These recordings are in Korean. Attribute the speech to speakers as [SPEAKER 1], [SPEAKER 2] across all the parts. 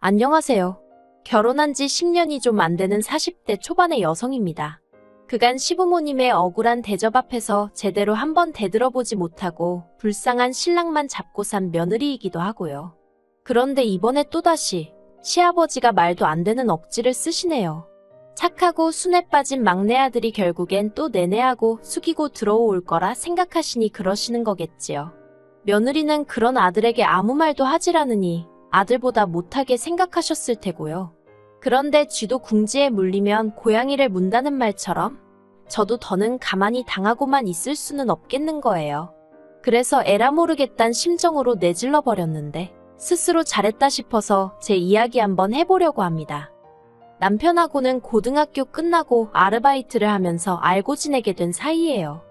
[SPEAKER 1] 안녕하세요. 결혼한 지 10년이 좀 안 되는 40대 초반의 여성입니다. 그간 시부모님의 억울한 대접 앞에서 제대로 한번 대들어보지 못하고 불쌍한 신랑만 잡고 산 며느리이기도 하고요. 그런데 이번에 또다시 시아버지가 말도 안 되는 억지를 쓰시네요. 착하고 순에 빠진 막내 아들이 결국엔 또 내내하고 숙이고 들어올 거라 생각하시니 그러시는 거겠지요. 며느리는 그런 아들에게 아무 말도 하질 않으니 아들보다 못하게 생각하셨을 테고요. 그런데 쥐도 궁지에 물리면 고양이를 문다는 말처럼 저도 더는 가만히 당하고만 있을 수는 없겠는 거예요. 그래서 에라 모르겠단 심정으로 내질러 버렸는데 스스로 잘했다 싶어서 제 이야기 한번 해보려고 합니다. 남편하고는 고등학교 끝나고 아르바이트를 하면서 알고 지내게 된 사이예요.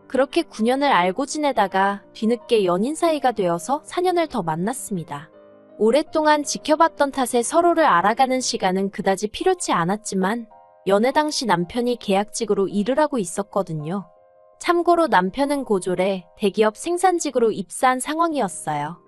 [SPEAKER 1] 그렇게 9년을 알고 지내다가 뒤늦게 연인 사이가 되어서 4년을 더 만났습니다. 오랫동안 지켜봤던 탓에 서로를 알아가는 시간은 그다지 필요치 않았지만 연애 당시 남편이 계약직으로 일을 하고 있었거든요. 참고로 남편은 고졸에 대기업 생산직으로 입사한 상황이었어요.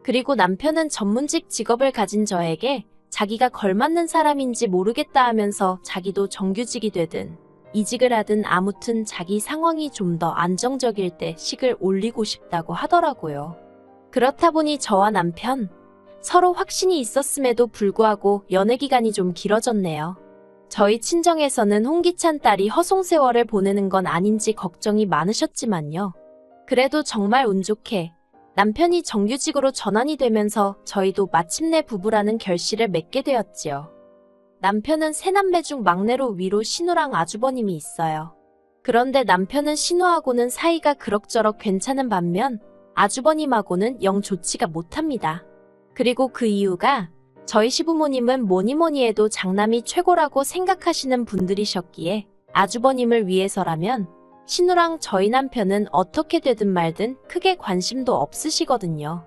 [SPEAKER 1] 그리고 남편은 전문직 직업을 가진 저에게 자기가 걸맞는 사람인지 모르겠다 하면서 자기도 정규직이 되든 이직을 하든 아무튼 자기 상황이 좀 더 안정적일 때 식을 올리고 싶다고 하더라고요. 그렇다 보니 저와 남편 서로 확신이 있었음에도 불구하고 연애 기간이 좀 길어졌네요. 저희 친정에서는 홍기찬 딸이 허송세월을 보내는 건 아닌지 걱정이 많으셨지만요. 그래도 정말 운 좋게 남편이 정규직으로 전환이 되면서 저희도 마침내 부부라는 결실을 맺게 되었지요. 남편은 세 남매 중 막내로 위로 신우랑 아주버님이 있어요. 그런데 남편은 신우하고는 사이가 그럭저럭 괜찮은 반면 아주버님하고는 영 좋지가 못합니다. 그리고 그 이유가 저희 시부모님은 뭐니뭐니 해도 장남이 최고라고 생각하시는 분들이셨기에 아주버님을 위해서라면 신우랑 저희 남편은 어떻게 되든 말든 크게 관심도 없으시거든요.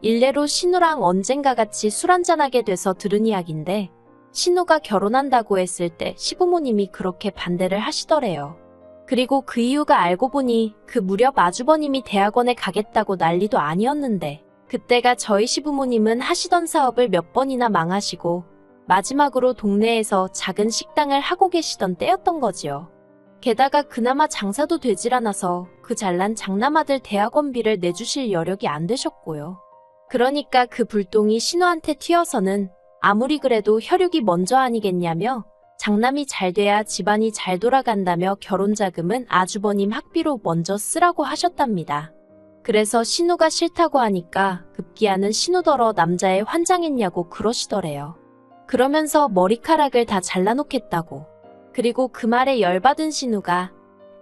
[SPEAKER 1] 일례로 신우랑 언젠가 같이 술 한잔하게 돼서 들은 이야기인데 신우가 결혼한다고 했을 때 시부모님이 그렇게 반대를 하시더래요. 그리고 그 이유가 알고 보니 그 무렵 아주버님이 대학원에 가겠다고 난리도 아니었는데 그때가 저희 시부모님은 하시던 사업을 몇 번이나 망하시고 마지막으로 동네에서 작은 식당을 하고 계시던 때였던 거지요. 게다가 그나마 장사도 되질 않아서 그 잘난 장남아들 대학원비를 내주실 여력이 안 되셨고요. 그러니까 그 불똥이 신우한테 튀어서는 아무리 그래도 혈육이 먼저 아니겠냐며 장남이 잘 돼야 집안이 잘 돌아간다며 결혼자금은 아주버님 학비로 먼저 쓰라고 하셨답니다. 그래서 신우가 싫다고 하니까 급기야는 신우더러 남자애 환장했냐고 그러시더래요. 그러면서 머리카락을 다 잘라놓겠다고. 그리고 그 말에 열받은 신우가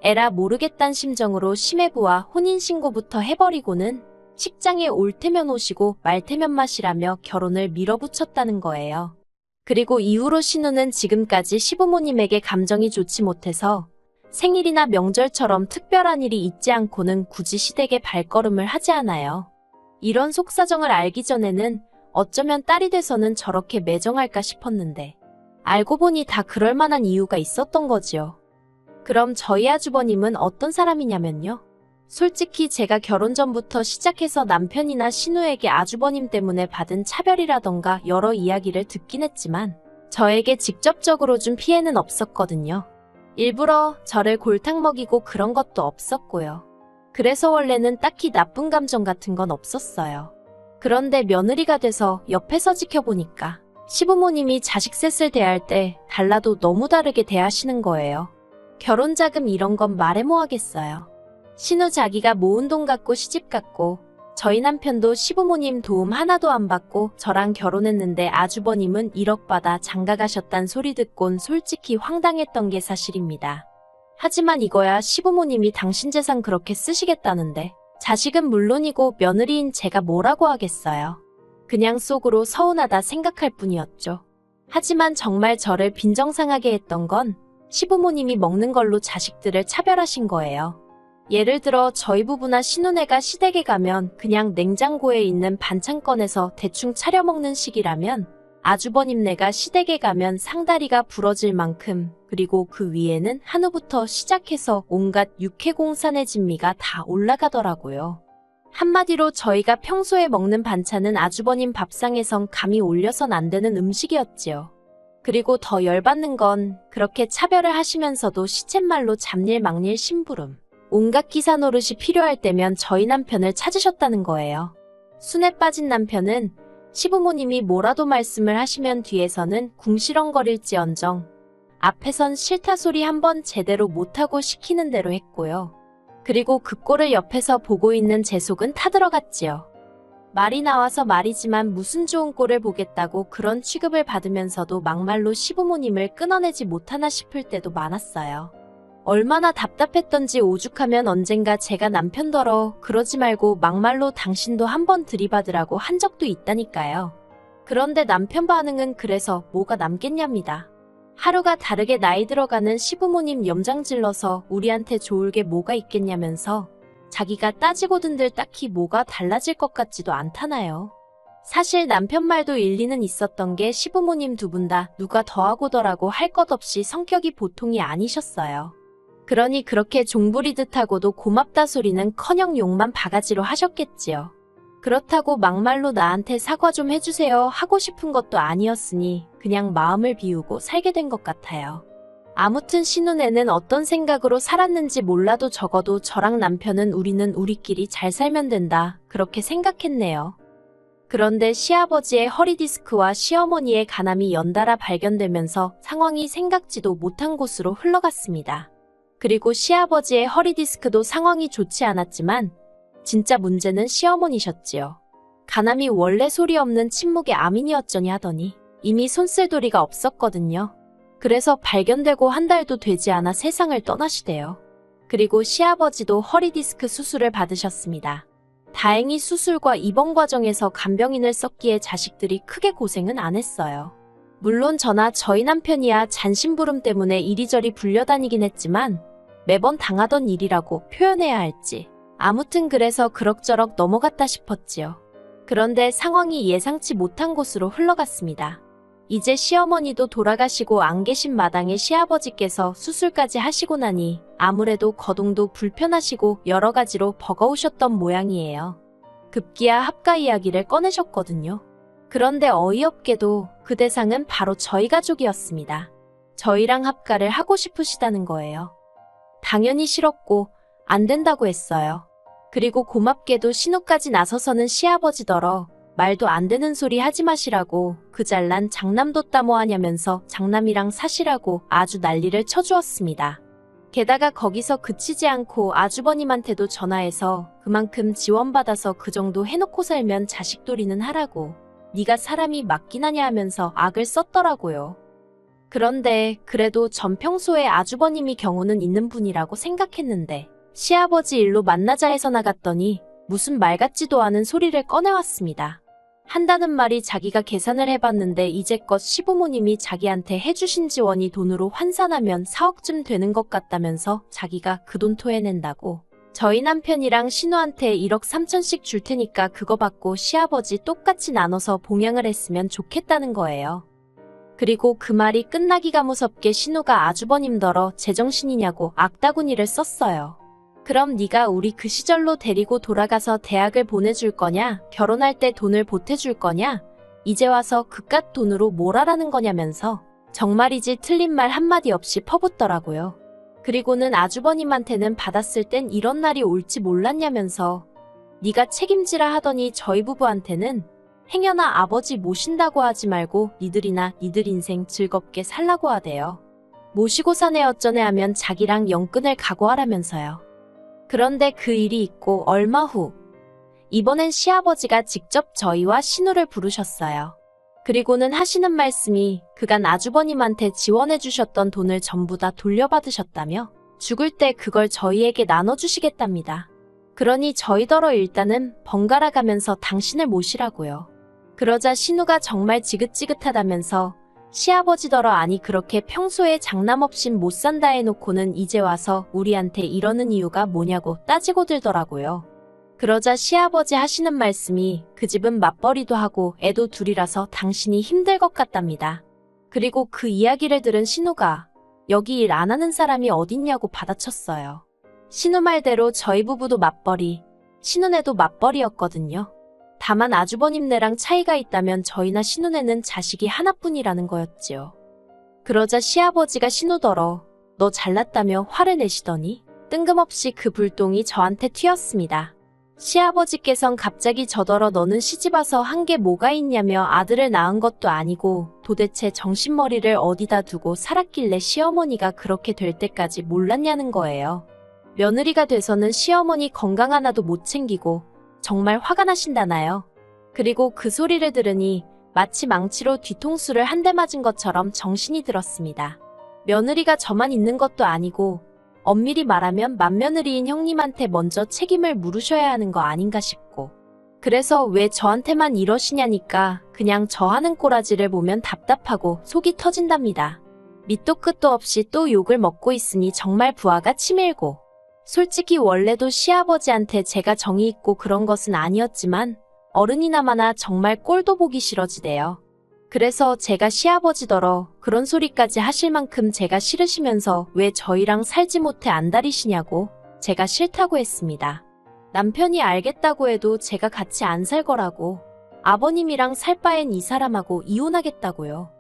[SPEAKER 1] 에라 모르겠단 심정으로 시매부와 혼인신고부터 해버리고는 식장에 올 테면 오시고 말 테면 마시라며 결혼을 밀어붙였다는 거예요. 그리고 이후로 신우는 지금까지 시부모님에게 감정이 좋지 못해서 생일이나 명절처럼 특별한 일이 있지 않고는 굳이 시댁에 발걸음을 하지 않아요. 이런 속사정을 알기 전에는 어쩌면 딸이 돼서는 저렇게 매정할까 싶었는데 알고 보니 다 그럴 만한 이유가 있었던 거지요. 그럼 저희 아주버님은 어떤 사람이냐면요. 솔직히 제가 결혼 전부터 시작해서 남편이나 신우에게 아주버님 때문에 받은 차별이라던가 여러 이야기를 듣긴 했지만 저에게 직접적으로 준 피해는 없었거든요. 일부러 저를 골탕 먹이고 그런 것도 없었고요. 그래서 원래는 딱히 나쁜 감정 같은 건 없었어요. 그런데 며느리가 돼서 옆에서 지켜보니까 시부모님이 자식 셋을 대할 때 달라도 너무 다르게 대하시는 거예요. 결혼자금 이런 건 말해 뭐 하겠어요. 신우 자기가 모은 돈 갖고 시집 갔고 저희 남편도 시부모님 도움 하나도 안 받고 저랑 결혼했는데 아주버님은 1억 받아 장가 가셨단 소리 듣곤 솔직히 황당했던 게 사실입니다. 하지만 이거야 시부모님이 당신 재산 그렇게 쓰시겠다는데 자식은 물론이고 며느리인 제가 뭐라고 하겠어요. 그냥 속으로 서운하다 생각할 뿐이었죠. 하지만 정말 저를 빈정상하게 했던 건 시부모님이 먹는 걸로 자식들을 차별하신 거예요. 예를 들어 저희 부부나 신우네가 시댁에 가면 그냥 냉장고에 있는 반찬 꺼내서 대충 차려 먹는 식이라면 아주버님네가 시댁에 가면 상다리가 부러질 만큼 그리고 그 위에는 한우부터 시작해서 온갖 육해공산의 진미가 다 올라가더라고요. 한마디로 저희가 평소에 먹는 반찬은 아주버님 밥상에선 감히 올려선 안 되는 음식이었지요. 그리고 더 열받는 건 그렇게 차별을 하시면서도 시쳇말로 잡일 막일 심부름, 온갖 기사 노릇이 필요할 때면 저희 남편을 찾으셨다는 거예요. 순에 빠진 남편은 시부모님이 뭐라도 말씀을 하시면 뒤에서는 궁시렁거릴지언정 앞에선 싫다 소리 한번 제대로 못하고 시키는 대로 했고요. 그리고 그 꼴을 옆에서 보고 있는 제 속은 타들어갔지요. 말이 나와서 말이지만 무슨 좋은 꼴을 보겠다고 그런 취급을 받으면서도 막말로 시부모님을 끊어내지 못하나 싶을 때도 많았어요. 얼마나 답답했던지 오죽하면 언젠가 제가 남편더러 그러지 말고 막말로 당신도 한번 들이받으라고 한 적도 있다니까요. 그런데 남편 반응은 그래서 뭐가 남겠냐입니다. 하루가 다르게 나이 들어가는 시부모님 염장질러서 우리한테 좋을 게 뭐가 있겠냐면서 자기가 따지고든들 딱히 뭐가 달라질 것 같지도 않다나요. 사실 남편 말도 일리는 있었던 게 시부모님 두 분 다 누가 더하고더라고 할 것 없이 성격이 보통이 아니셨어요. 그러니 그렇게 종부리듯 하고도 고맙다 소리는커녕 욕만 바가지로 하셨겠지요. 그렇다고 막말로 나한테 사과 좀 해주세요 하고 싶은 것도 아니었으니 그냥 마음을 비우고 살게 된 것 같아요. 아무튼 신혼에는 어떤 생각으로 살았는지 몰라도 적어도 저랑 남편은 우리는 우리끼리 잘 살면 된다 그렇게 생각했네요. 그런데 시아버지의 허리디스크와 시어머니의 간암이 연달아 발견되면서 상황이 생각지도 못한 곳으로 흘러갔습니다. 그리고 시아버지의 허리디스크도 상황이 좋지 않았지만 진짜 문제는 시어머니셨지요. 간암이 원래 소리 없는 침묵의 암인이 어쩌니 하더니 이미 손쓸도리가 없었거든요. 그래서 발견되고 한 달도 되지 않아 세상을 떠나시대요. 그리고 시아버지도 허리디스크 수술을 받으셨습니다. 다행히 수술과 입원 과정에서 간병인을 썼기에 자식들이 크게 고생은 안 했어요. 물론 저나 저희 남편이야 잔심부름 때문에 이리저리 불려다니긴 했지만 매번 당하던 일이라고 표현해야 할지 아무튼 그래서 그럭저럭 넘어갔다 싶었지요. 그런데 상황이 예상치 못한 곳으로 흘러갔습니다. 이제 시어머니도 돌아가시고 안 계신 마당에 시아버지께서 수술까지 하시고 나니 아무래도 거동도 불편하시고 여러 가지로 버거우셨던 모양이에요. 급기야 합가 이야기를 꺼내셨거든요. 그런데 어이없게도 그 대상은 바로 저희 가족이었습니다. 저희랑 합가를 하고 싶으시다는 거예요. 당연히 싫었고 안 된다고 했어요. 그리고 고맙게도 신우까지 나서서는 시아버지더러 말도 안 되는 소리 하지 마시라고 그 잘난 장남도 따모하냐면서 장남이랑 사시라고 아주 난리를 쳐주었습니다. 게다가 거기서 그치지 않고 아주버님한테도 전화해서 그만큼 지원받아서 그 정도 해놓고 살면 자식돌이는 하라고 네가 사람이 맞긴 하냐 하면서 악을 썼더라고요. 그런데 그래도 전 평소에 아주버님이 경우는 있는 분이라고 생각했는데 시아버지 일로 만나자 해서 나갔더니 무슨 말 같지도 않은 소리를 꺼내왔습니다. 한다는 말이 자기가 계산을 해봤는데 이제껏 시부모님이 자기한테 해주신 지원이 돈으로 환산하면 4억쯤 되는 것 같다면서 자기가 그 돈 토해낸다고. 저희 남편이랑 신우한테 1억 3천씩 줄 테니까 그거 받고 시아버지 똑같이 나눠서 봉양을 했으면 좋겠다는 거예요. 그리고 그 말이 끝나기가 무섭게 신우가 아주버님더러 제정신이냐고 악다구니를 썼어요. 그럼 네가 우리 그 시절로 데리고 돌아가서 대학을 보내줄 거냐? 결혼할 때 돈을 보태줄 거냐? 이제 와서 그깟 돈으로 뭘 하라는 거냐면서 정말이지 틀린 말 한마디 없이 퍼붓더라고요. 그리고는 아주버님한테는 받았을 땐 이런 날이 올지 몰랐냐면서 네가 책임지라 하더니 저희 부부한테는 행여나 아버지 모신다고 하지 말고 니들이나 니들 인생 즐겁게 살라고 하대요. 모시고 사내 어쩌네 하면 자기랑 영끈을 각오하라면서요. 그런데 그 일이 있고 얼마 후 이번엔 시아버지가 직접 저희와 신우를 부르셨어요. 그리고는 하시는 말씀이 그간 아주버님한테 지원해 주셨던 돈을 전부 다 돌려받으셨다며 죽을 때 그걸 저희에게 나눠주시겠답니다. 그러니 저희더러 일단은 번갈아 가면서 당신을 모시라고요. 그러자 신우가 정말 지긋지긋하다면서 시아버지더러 아니 그렇게 평소에 장남 없인 못 산다 해놓고는 이제 와서 우리한테 이러는 이유가 뭐냐고 따지고 들더라고요. 그러자 시아버지 하시는 말씀이 그 집은 맞벌이도 하고 애도 둘이라서 당신이 힘들 것 같답니다. 그리고 그 이야기를 들은 신우가 여기 일 안 하는 사람이 어딨냐고 받아쳤어요. 신우 말대로 저희 부부도 맞벌이, 신혼에도 맞벌이였거든요. 다만 아주버님네랑 차이가 있다면 저희나 신혼에는 자식이 하나뿐이라는 거였지요. 그러자 시아버지가 신우더러 너 잘났다며 화를 내시더니 뜬금없이 그 불똥이 저한테 튀었습니다. 시아버지께선 갑자기 저더러 너는 시집와서 한 게 뭐가 있냐며 아들을 낳은 것도 아니고 도대체 정신머리를 어디다 두고 살았길래 시어머니가 그렇게 될 때까지 몰랐냐는 거예요. 며느리가 돼서는 시어머니 건강 하나도 못 챙기고 정말 화가 나신다나요. 그리고 그 소리를 들으니 마치 망치로 뒤통수를 한 대 맞은 것처럼 정신이 들었습니다. 며느리가 저만 있는 것도 아니고 엄밀히 말하면 맏며느리인 형님한테 먼저 책임을 물으셔야 하는 거 아닌가 싶고 그래서 왜 저한테만 이러시냐니까 그냥 저 하는 꼬라지를 보면 답답하고 속이 터진답니다. 밑도 끝도 없이 또 욕을 먹고 있으니 정말 부하가 치밀고 솔직히 원래도 시아버지한테 제가 정이 있고 그런 것은 아니었지만 어른이나마나 정말 꼴도 보기 싫어지대요. 그래서 제가 시아버지더러 그런 소리까지 하실 만큼 제가 싫으시면서 왜 저희랑 살지 못해 안달이시냐고 제가 싫다고 했습니다. 남편이 알겠다고 해도 제가 같이 안 살 거라고 아버님이랑 살 바엔 이 사람하고 이혼하겠다고요.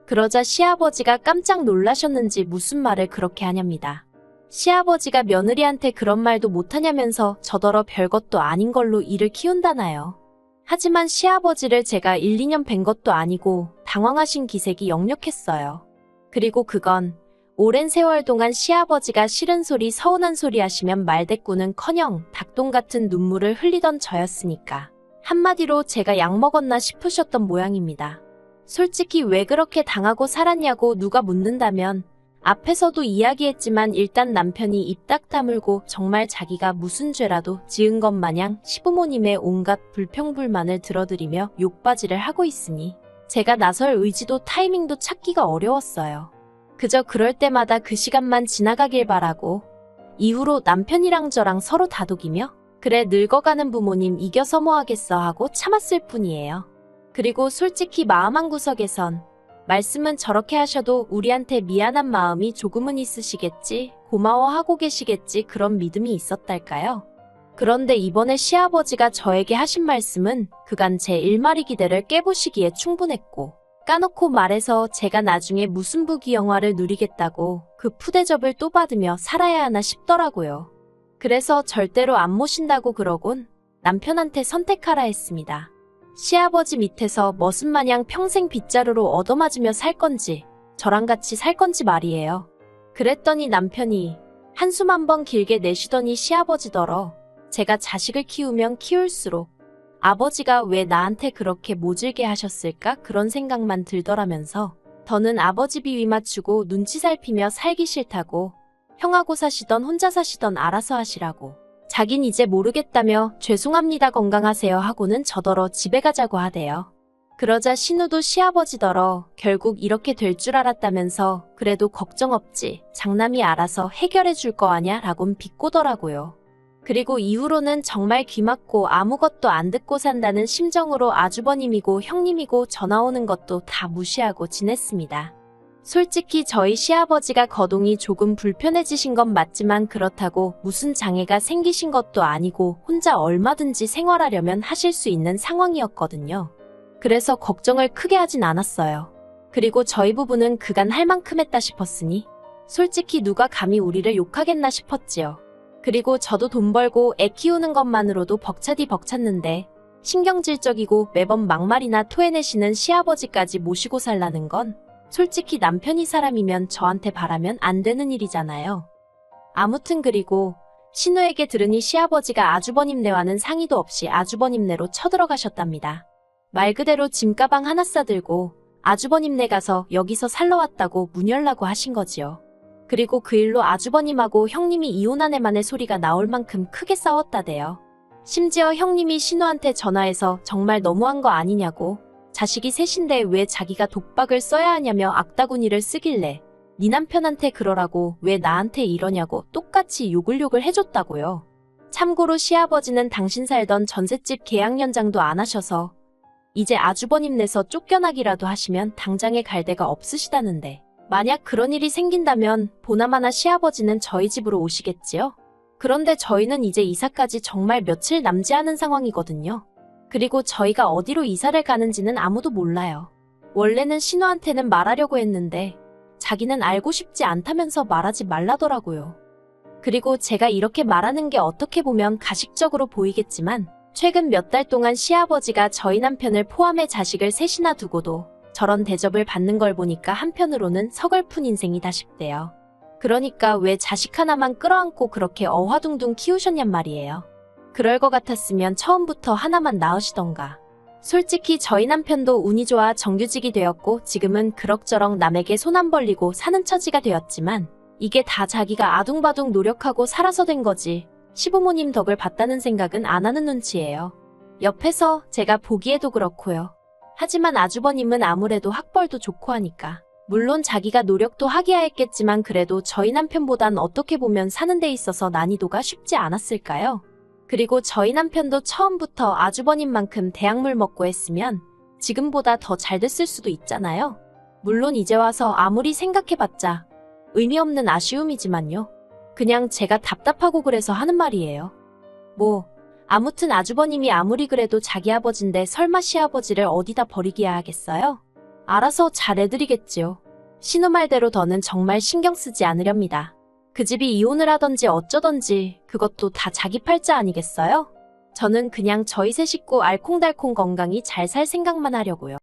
[SPEAKER 1] 그러자 시아버지가 깜짝 놀라셨는지 무슨 말을 그렇게 하냐입니다. 시아버지가 며느리한테 그런 말도 못하냐면서 저더러 별것도 아닌 걸로 일을 키운다나요. 하지만 시아버지를 제가 1, 2년 뵌 것도 아니고 당황하신 기색이 역력했어요. 그리고 그건 오랜 세월 동안 시아버지가 싫은 소리 서운한 소리 하시면 말대꾸는커녕 닭똥 같은 눈물을 흘리던 저였으니까 한마디로 제가 약 먹었나 싶으셨던 모양입니다. 솔직히 왜 그렇게 당하고 살았냐고 누가 묻는다면 앞에서도 이야기했지만 일단 남편이 입 딱 다물고 정말 자기가 무슨 죄라도 지은 것 마냥 시부모님의 온갖 불평불만을 들어드리며 욕바지를 하고 있으니 제가 나설 의지도 타이밍도 찾기가 어려웠어요. 그저 그럴 때마다 그 시간만 지나가길 바라고 이후로 남편이랑 저랑 서로 다독이며 그래 늙어가는 부모님 이겨서 뭐 하겠어 하고 참았을 뿐이에요. 그리고 솔직히 마음 한구석에선 말씀은 저렇게 하셔도 우리한테 미안한 마음이 조금은 있으시겠지, 고마워하고 계시겠지 그런 믿음이 있었달까요? 그런데 이번에 시아버지가 저에게 하신 말씀은 그간 제 일마리 기대를 깨부시기에 충분했고 까놓고 말해서 제가 나중에 무슨 부귀영화를 누리겠다고 그 푸대접을 또 받으며 살아야 하나 싶더라고요. 그래서 절대로 안 모신다고 그러곤 남편한테 선택하라 했습니다. 시아버지 밑에서 머슴마냥 평생 빗자루로 얻어맞으며 살 건지 저랑 같이 살 건지 말이에요. 그랬더니 남편이 한숨 한번 길게 내쉬더니 시아버지더러 제가 자식을 키우면 키울수록 아버지가 왜 나한테 그렇게 모질게 하셨을까 그런 생각만 들더라면서 더는 아버지 비위 맞추고 눈치 살피며 살기 싫다고 형하고 사시던 혼자 사시던 알아서 하시라고 자긴 이제 모르겠다며 죄송합니다 건강하세요 하고는 저더러 집에 가자고 하대요. 그러자 신우도 시아버지더러 결국 이렇게 될 줄 알았다면서 그래도 걱정 없지 장남이 알아서 해결해 줄 거 아냐 라곤 비꼬더라고요. 그리고 이후로는 정말 귀 막고 아무것도 안 듣고 산다는 심정으로 아주버님이고 형님이고 전화 오는 것도 다 무시하고 지냈습니다. 솔직히 저희 시아버지가 거동이 조금 불편해지신 건 맞지만 그렇다고 무슨 장애가 생기신 것도 아니고 혼자 얼마든지 생활하려면 하실 수 있는 상황이었거든요. 그래서 걱정을 크게 하진 않았어요. 그리고 저희 부부는 그간 할 만큼 했다 싶었으니 솔직히 누가 감히 우리를 욕하겠나 싶었지요. 그리고 저도 돈 벌고 애 키우는 것만으로도 벅차디 벅찼는데 신경질적이고 매번 막말이나 토해내시는 시아버지까지 모시고 살라는 건 솔직히 남편이 사람이면 저한테 바라면 안 되는 일이잖아요. 아무튼 그리고 신우에게 들으니 시아버지가 아주버님네와는 상의도 없이 아주버님네로 쳐들어가셨답니다. 말 그대로 짐가방 하나 싸들고 아주버님네 가서 여기서 살러 왔다고 문 열라고 하신 거지요. 그리고 그 일로 아주버님하고 형님이 이혼한 애만의 소리가 나올 만큼 크게 싸웠다대요. 심지어 형님이 신우한테 전화해서 정말 너무한 거 아니냐고 자식이 셋인데 왜 자기가 독박을 써야 하냐며 악다구니를 쓰길래 네 남편한테 그러라고 왜 나한테 이러냐고 똑같이 욕을 해줬다고요. 참고로 시아버지는 당신 살던 전셋집 계약 연장도 안 하셔서 이제 아주버님네서 쫓겨나기라도 하시면 당장에 갈 데가 없으시다는데 만약 그런 일이 생긴다면 보나마나 시아버지는 저희 집으로 오시겠지요? 그런데 저희는 이제 이사까지 정말 며칠 남지 않은 상황이거든요. 그리고 저희가 어디로 이사를 가는지는 아무도 몰라요. 원래는 신우한테는 말하려고 했는데 자기는 알고 싶지 않다면서 말하지 말라더라고요. 그리고 제가 이렇게 말하는 게 어떻게 보면 가식적으로 보이겠지만 최근 몇 달 동안 시아버지가 저희 남편을 포함해 자식을 셋이나 두고도 저런 대접을 받는 걸 보니까 한편으로는 서글픈 인생이다 싶대요. 그러니까 왜 자식 하나만 끌어안고 그렇게 어화둥둥 키우셨냔 말이에요. 그럴 것 같았으면 처음부터 하나만 낳으시던가. 솔직히 저희 남편도 운이 좋아 정규직이 되었고 지금은 그럭저럭 남에게 손 안 벌리고 사는 처지가 되었지만 이게 다 자기가 아둥바둥 노력하고 살아서 된 거지 시부모님 덕을 봤다는 생각은 안 하는 눈치예요. 옆에서 제가 보기에도 그렇고요. 하지만 아주버님은 아무래도 학벌도 좋고 하니까 물론 자기가 노력도 하기야 했겠지만 그래도 저희 남편보단 어떻게 보면 사는 데 있어서 난이도가 쉽지 않았을까요? 그리고 저희 남편도 처음부터 아주버님만큼 대학물 먹고 했으면 지금보다 더 잘 됐을 수도 있잖아요. 물론 이제 와서 아무리 생각해봤자 의미 없는 아쉬움이지만요. 그냥 제가 답답하고 그래서 하는 말이에요. 아무튼 아주버님이 아무리 그래도 자기 아버지인데 설마 시아버지를 어디다 버리기야 하겠어요? 알아서 잘해드리겠지요. 신우 말대로 더는 정말 신경 쓰지 않으렵니다. 그 집이 이혼을 하던지 어쩌던지 그것도 다 자기 팔자 아니겠어요? 저는 그냥 저희 세 식구 알콩달콩 건강히 잘 살 생각만 하려고요.